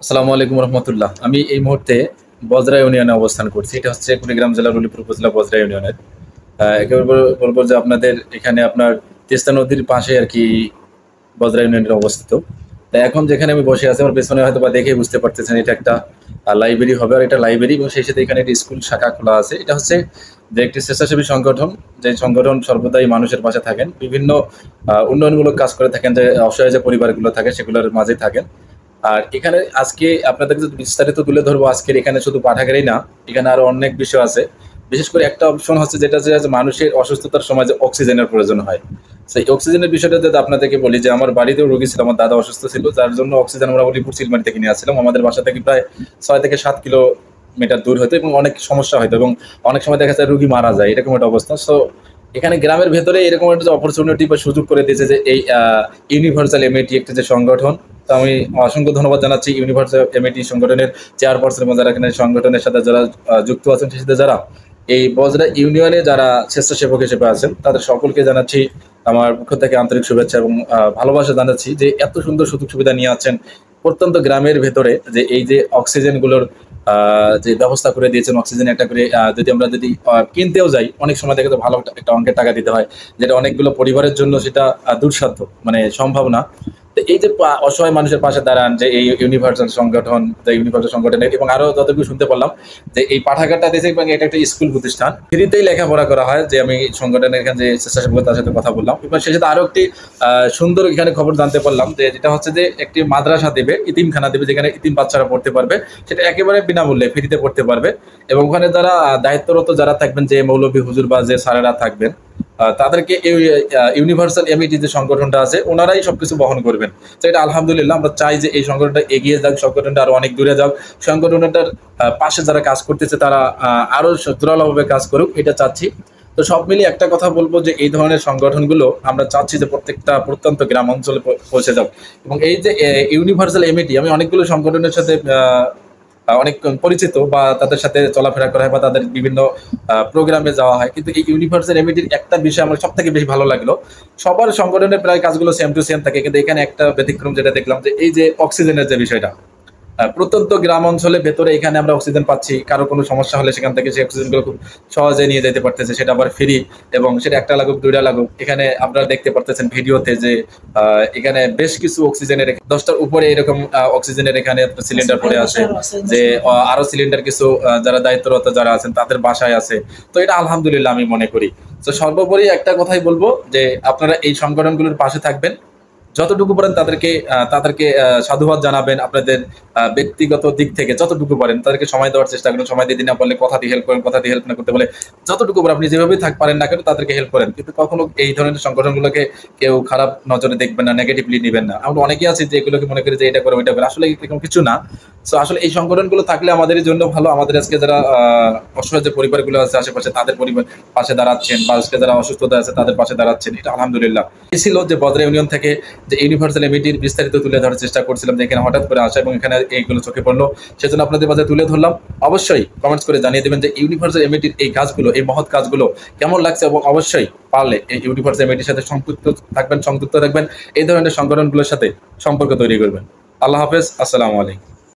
আসসালামু আলাইকুম রহমতুল্লাহ। আমি এই মুহূর্তে বজরা ইউনিয়নে অবস্থান করছি। এটা হচ্ছে কুড়িগ্রাম জেলার উলিপুর উপজেলা বজরা ইউনিয়নের। একেবারে বলবো যে আপনাদের এখানে আপনার তিস্তা নদীর পাশে আর কি বজরা ইউনিয়নের অবস্থিত। তা এখন যেখানে আমি বসে আছি আমার পেছনে হয়তো বা দেখেই বুঝতে পারতেছেন এটা একটা লাইব্রেরি হবে, আর এটা লাইব্রেরি এবং সেই সাথে এখানে একটি স্কুল শাখা খোলা আছে। এটা হচ্ছে যে একটি স্বেচ্ছাসেবী সংগঠন, যে সংগঠন সর্বদাই মানুষের পাশে থাকেন, বিভিন্ন উন্নয়নমূলক কাজ করে থাকেন, যে অসহায় যে পরিবারগুলো থাকে সেগুলোর মাঝে থাকেন। আর এখানে আজকে আপনাদের যদি বিস্তারিত তুলে ধরবো, আজকের এখানে শুধু পাঠাগারই না, এখানে আরো অনেক বিষয় আছে। বিশেষ করে একটা অপশন হচ্ছে যেটা যে মানুষের অসুস্থতার সময় যে অক্সিজেনের প্রয়োজন হয়, সেই অক্সিজেনের বিষয়টা যদি আপনাদেরকে বলি, যে আমার বাড়িতেও রোগী ছিল, আমার দাদা অসুস্থ ছিল, যার জন্য অক্সিজেন আমরা উলিপুর চিলমারি থেকে নিয়ে আসছিলাম। আমাদের বাসা থেকে প্রায় 6 থেকে 7 কিলোমিটার দূর হতো এবং অনেক সমস্যা হতো এবং অনেক সময় দেখা যায় রোগী মারা যায়, এরকম একটা অবস্থা। সো এখানে গ্রামের ভেতরে এরকম একটা অপরচুনিটি বা সুযোগ করে দিয়েছে যে এই ইউনিভার্সাল এমএটি একটা যে সংগঠন। তো আমি অসংখ্য ধন্যবাদ জানাচ্ছি ইউনিভার্সাল এমএটি সংগঠনের চেয়ারপারসন এবং যারা এখানে সংগঠনের সাথে যারা যুক্ত আছেন, সেই সাথে যারা এই বজরা ইউনিয়নে যারা স্বেচ্ছাসেবক হিসেবে আছেন, তাদের সকলকে জানাচ্ছি আমার পক্ষ থেকে আন্তরিক শুভেচ্ছা এবং ভালোবাসা জানাচ্ছি যে এত সুন্দর সুযোগ সুবিধা নিয়ে আছেন প্রত্যন্ত গ্রামের ভেতরে, যে এই যে অক্সিজেন গুলোর যে ব্যবস্থা করে দিয়েছেন। অক্সিজেন একটা করে যদি আমরা যদি কিনতেও যাই, অনেক সময় দেখা যায় ভালো একটা অঙ্কের টাকা দিতে হয়, যেটা অনেকগুলো পরিবারের জন্য সেটা দুঃসাধ্য, মানে সম্ভব না। তো এই যে অসহায় মানুষের পাশে দাঁড়ান যে এই ইউনিভার্সাল সংগঠন, যে ইউনিভার্সাল সংগঠনের, এবং আরো যতটুকু শুনতে পারলাম যে এই পাঠাগারটা দিয়েছে এবং এটা একটা স্কুল প্রতিষ্ঠান, ফ্রিতেই লেখাপড়া করা হয়। যে আমি সংগঠনের এখানে যে স্বেচ্ছাসেবকতার সাথে কথা বললাম, এবং সেই সাথে আরো একটি সুন্দর এখানে খবর জানতে পারলাম যে যেটা হচ্ছে যে একটি মাদ্রাসা দেবে, ইতিমখানা দেবে, যেখানে ইতিম বাচ্চারা পড়তে পারবে, সেটা একেবারে বিনামূল্যে ফ্রিতে পড়তে পারবে। এবং ওখানে যারা দায়িত্বরত যারা থাকবেন, যে মৌলভী হুজুর বা যে স্যারেরা থাকবেন, তাদেরকে এই ইউনিভার্সাল এমইটি যে সংগঠনটা আছে ওনারাই সবকিছু বহন করবেন। তো এটা আলহামদুলিল্লাহ, আমরা চাই যে এই সংগঠনটা এগিয়ে যাক, সংগঠনটা আরো অনেক দূরে যাক, সংগঠনটার পাশে যারা কাজ করতেছে তারা আরো জোরালোভাবে কাজ করুক, এটা চাচ্ছি। তো সব মিলিয়ে একটা কথা বলবো যে এই ধরনের সংগঠনগুলো আমরা চাচ্ছি যে প্রত্যেকটা প্রত্যন্ত গ্রাম অঞ্চলে পৌঁছে যাক। এবং এই যে ইউনিভার্সাল এমইটি, আমি অনেকগুলো সংগঠনের সাথে অনেক পরিচিত, বা তাদের সাথে চলাফেরা করা হয় বা তাদের বিভিন্ন প্রোগ্রামে যাওয়া হয়, কিন্তু এই ইউনিভার্সাল এমইটির একটা বিষয় আমার সব থেকে বেশি ভালো লাগলো। সবার সংগঠনের প্রায় কাজগুলো সেম টু সেম থাকে, কিন্তু এখানে একটা ব্যতিক্রম যেটা দেখলাম, যে এই যে অক্সিজেনের যে বিষয়টা, প্রত্যন্ত গ্রাম অঞ্চলের ভেতরে এখানে আমরা অক্সিজেন পাচ্ছি, কারো কোনো সমস্যা হলে সেখান থেকে সেই অক্সিজেনগুলো খুব সহজে নিয়ে যেতে পারতেছে, সেটা আবার ফ্রি, এবং সেটা একটা লাগুক দুইটা লাগুক। এখানে আপনারা দেখতে পারতেছেন ভিডিওতে যে এখানে বেশ কিছু অক্সিজেনের 10টার উপরে এরকম অক্সিজেনের এখানে সিলিন্ডার পড়ে আছে, যে আরো সিলিন্ডার কিছু যারা দায়িত্বরত যারা আছেন তাদের বাসায় আছে। তো এটা আলহামদুলিল্লাহ আমি মনে করি। তো সর্বোপরি একটা কথাই বলবো যে আপনারা এই সংগঠনগুলোর পাশে থাকবেন, যতটুকু পারেন তাদেরকে তাদেরকে সাধুবাদ জানাবেন, আপনাদের ব্যক্তিগত দিক থেকে যতটুকু পারেন তাদেরকে সময় দেওয়ার চেষ্টা করেন। সময় দিতে না পারলে কথা দিয়ে হেল্প করেন, কথা দিয়ে হেল্প না করতে বলে যতটুকু পারেন আপনি যেভাবেই পারেন না কেন তাদেরকে হেল্প করেন। কিন্তু কখনো এই ধরনের সংগঠনগুলোকে কেউ খারাপ নজরে দেখবেন না, নেগেটিভলি নেবেন না। আমরা অনেকেই আছি যে এগুলোকে মনে করি যে এটা করে ওইটা করে, আসলে এরকম কিছু না। সো আসলে এই সংগঠনগুলো থাকলে আমাদের জন্য ভালো। আমাদের আজকে যারা অসহায় যে পরিবারগুলো আছে আশেপাশে, তাদের পরিবার পাশে দাঁড়াচ্ছেন, বা আজকে যারা অসুস্থতা আছে তাদের পাশে দাঁড়াচ্ছেন, এটা আলহামদুলিল্লাহ। এই ছিল যে বজরা ইউনিয়ন থেকে যে ইউনিভার্সাল এমইটির বিস্তারিত তুলে ধরার চেষ্টা করছিলাম, যে এখানে হঠাৎ করে আসা এবং এখানে এইগুলো চোখে পড়লো, সেজন্য আপনাদের মাঝে তুলে ধরলাম। অবশ্যই কমেন্টস করে জানিয়ে দেবেন যে ইউনিভার্সাল এমইটির এই কাজগুলো, এই মহৎ কাজগুলো কেমন লাগছে, এবং অবশ্যই পারলে এই ইউনিভার্সাল এমইটির সাথে সংযুক্ত থাকবেন, এই ধরনের সংগঠনগুলোর সাথে সম্পর্ক তৈরি করবেন। আল্লাহ হাফেজ, আসসালামু আলাইকুম।